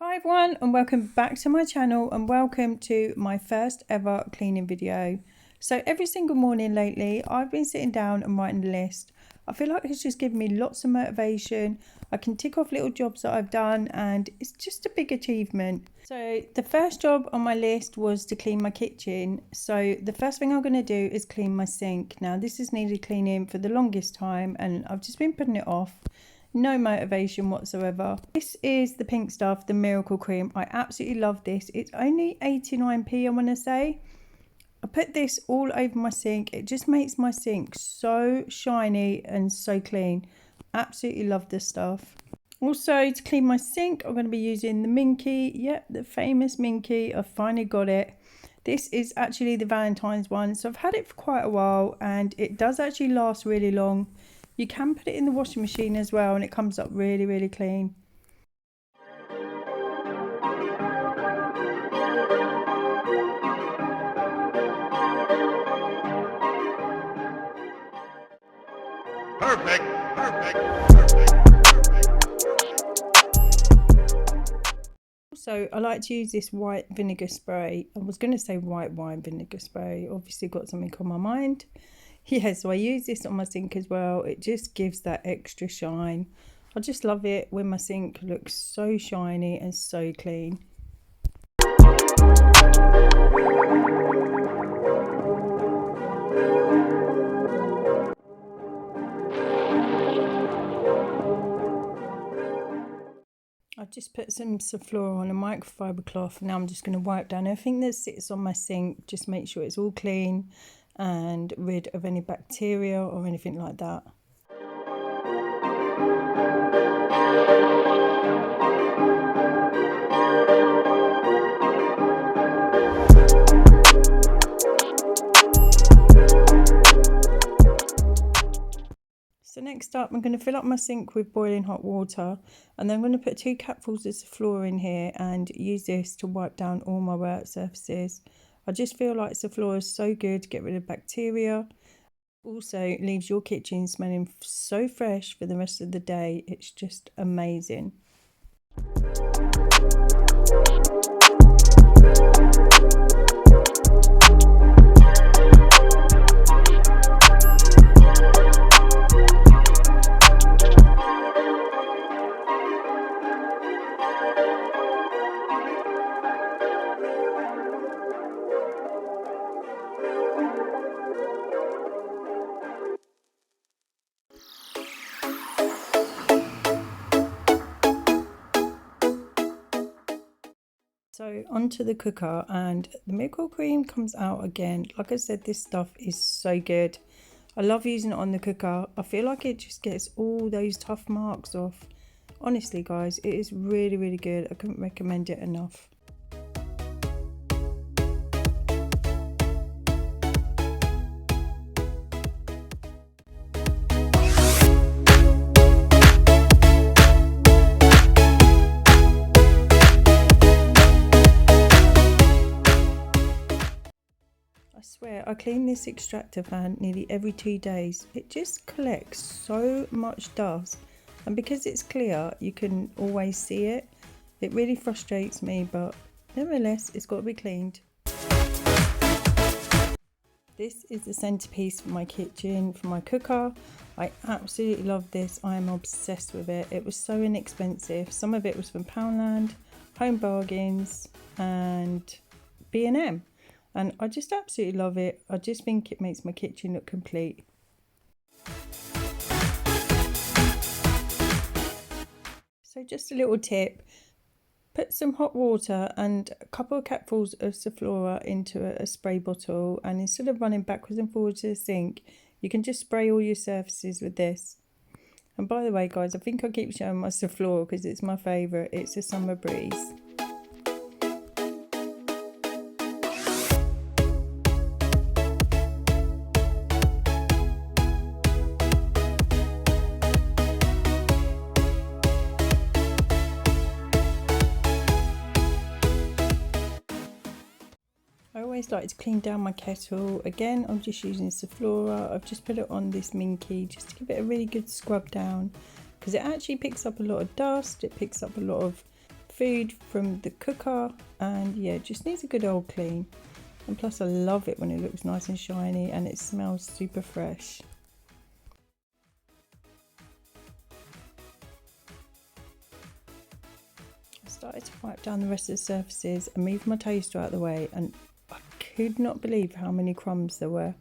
Hi everyone, and welcome back to my channel, and welcome to my first ever cleaning video. So every single morning lately I've been sitting down and writing a list. I feel like it's just given me lots of motivation. I can tick off little jobs that I've done and it's just a big achievement. So the first job on my list was to clean my kitchen. So the first thing I'm going to do is clean my sink. Now this has needed cleaning for the longest time and I've just been putting it off. No motivation whatsoever. This is the pink stuff, the miracle cream. I absolutely love this. It's only 89p, I want to say. I put this all over my sink. It just makes my sink so shiny and so clean. Absolutely love this stuff. Also, to clean my sink, I'm going to be using the Minky. Yep, the famous Minky. I finally got it. This is actually the Valentine's one. So I've had it for quite a while and it does actually last really long. You can put it in the washing machine as well and it comes up really, really clean. Perfect. Also, I like to use this white vinegar spray. I was going to say white wine vinegar spray. Obviously got something on my mind. Yeah, so I use this on my sink as well. It just gives that extra shine. I just love it when my sink looks so shiny and so clean. I've just put some Flora on a microfiber cloth. Now I'm just going to wipe down everything that sits on my sink. Just make sure it's all clean and rid of any bacteria or anything like that. So next up, I'm going to fill up my sink with boiling hot water, and then I'm going to put 2 capfuls of Flora in here and use this to wipe down all my work surfaces. I just feel like Flora is so good to get rid of bacteria. Also leaves your kitchen smelling so fresh for the rest of the day. It's just amazing. So onto the cooker, and the miracle cream comes out again. Like I said, this stuff is so good. I love using it on the cooker. I feel like it just gets all those tough marks off. Honestly guys, it is really, really good. I couldn't recommend it enough. I swear, I clean this extractor fan nearly every 2 days. It just collects so much dust, and because it's clear, you can always see it. It really frustrates me, but nevertheless, it's got to be cleaned. This is the centerpiece for my kitchen, for my cooker. I absolutely love this. I am obsessed with it. It was so inexpensive. Some of it was from Poundland, Home Bargains, and B&M. And I just absolutely love it. I just think it makes my kitchen look complete. So just a little tip. Put some hot water and a couple of capfuls of Flora into a spray bottle, and instead of running backwards and forwards to the sink, you can just spray all your surfaces with this. And by the way guys, I think I keep showing my Flora because it's my favourite. It's a Summer Breeze. I always like to clean down my kettle. Again, I'm just using Flora. I've just put it on this Minky just to give it a really good scrub down, because it actually picks up a lot of dust. It picks up a lot of food from the cooker, and yeah, it just needs a good old clean. And plus I love it when it looks nice and shiny and it smells super fresh. I started to wipe down the rest of the surfaces and move my toaster out of the way, and I could not believe how many crumbs there were.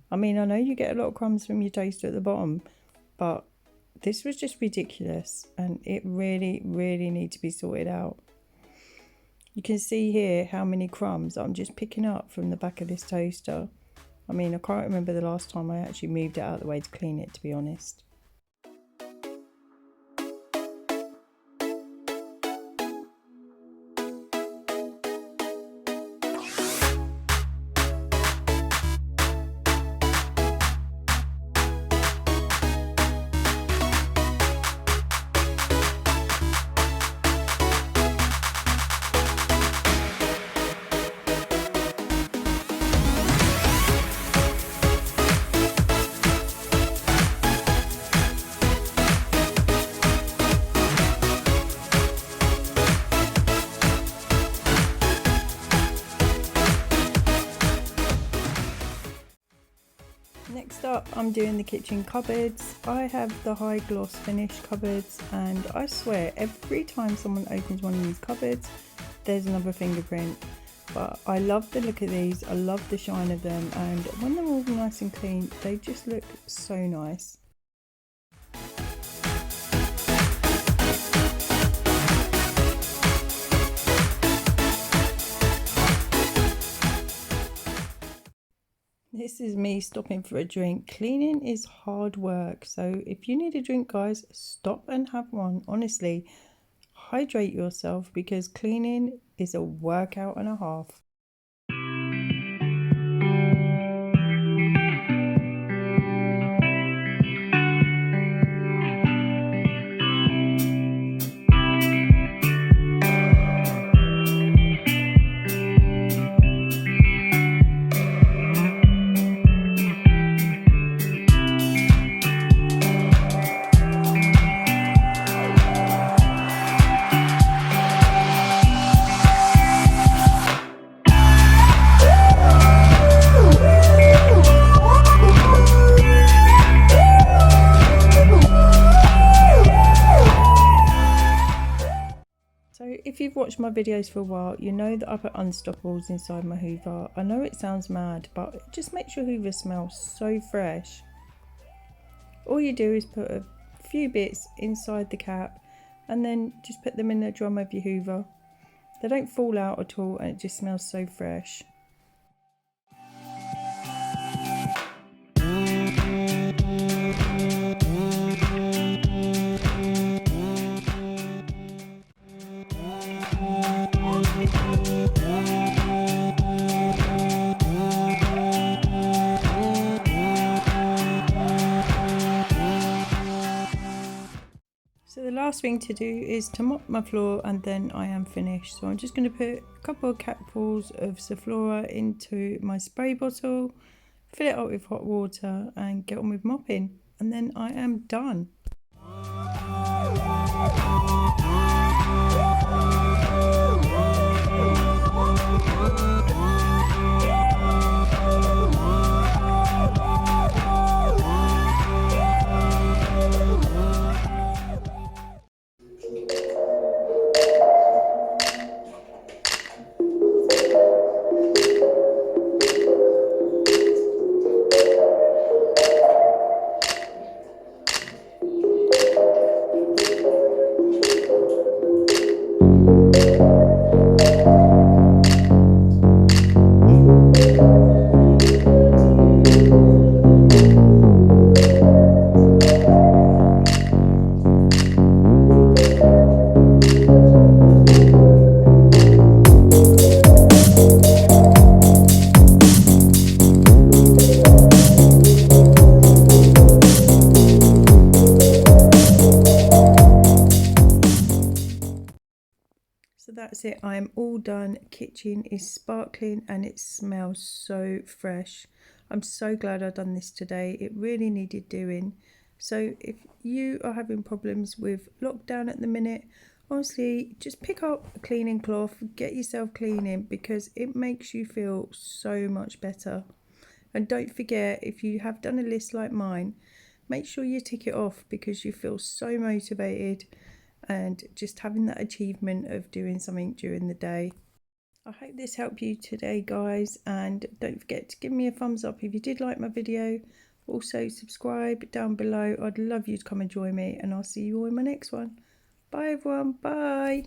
I mean, I know you get a lot of crumbs from your toaster at the bottom, but this was just ridiculous and it really needs to be sorted out. You can see here how many crumbs I'm just picking up from the back of this toaster. I mean, I can't remember the last time I actually moved it out of the way to clean it, to be honest. Next up, I'm doing the kitchen cupboards. I have the high gloss finish cupboards, and I swear every time someone opens one of these cupboards there's another fingerprint. But I love the look of these, I love the shine of them, and when they're all nice and clean they just look so nice. This is me stopping for a drink. Cleaning is hard work, so if you need a drink, guys, stop and have one. Honestly, hydrate yourself because cleaning is a workout and a half. If you've watched my videos for a while, you know that I put unstoppables inside my Hoover. I know it sounds mad, but it just makes your Hoover smell so fresh. All you do is put a few bits inside the cap and then just put them in the drum of your Hoover. They don't fall out at all and it just smells so fresh. So the last thing to do is to mop my floor and then I am finished. So I'm just going to put a couple of capfuls of Sephora into my spray bottle, fill it up with hot water and get on with mopping, and then I am done. So that's it, I am all done. Kitchen is sparkling and it smells so fresh. I'm so glad I've done this today. It really needed doing. So if you are having problems with lockdown at the minute, Honestly, just pick up a cleaning cloth, get yourself cleaning, because it makes you feel so much better. And don't forget, if you have done a list like mine, make sure you tick it off, because you feel so motivated and just having that achievement of doing something during the day. I hope this helped you today, guys, and don't forget to give me a thumbs up if you did like my video. Also subscribe down below. I'd love you to come and join me, and I'll see you all in my next one. Bye everyone, bye.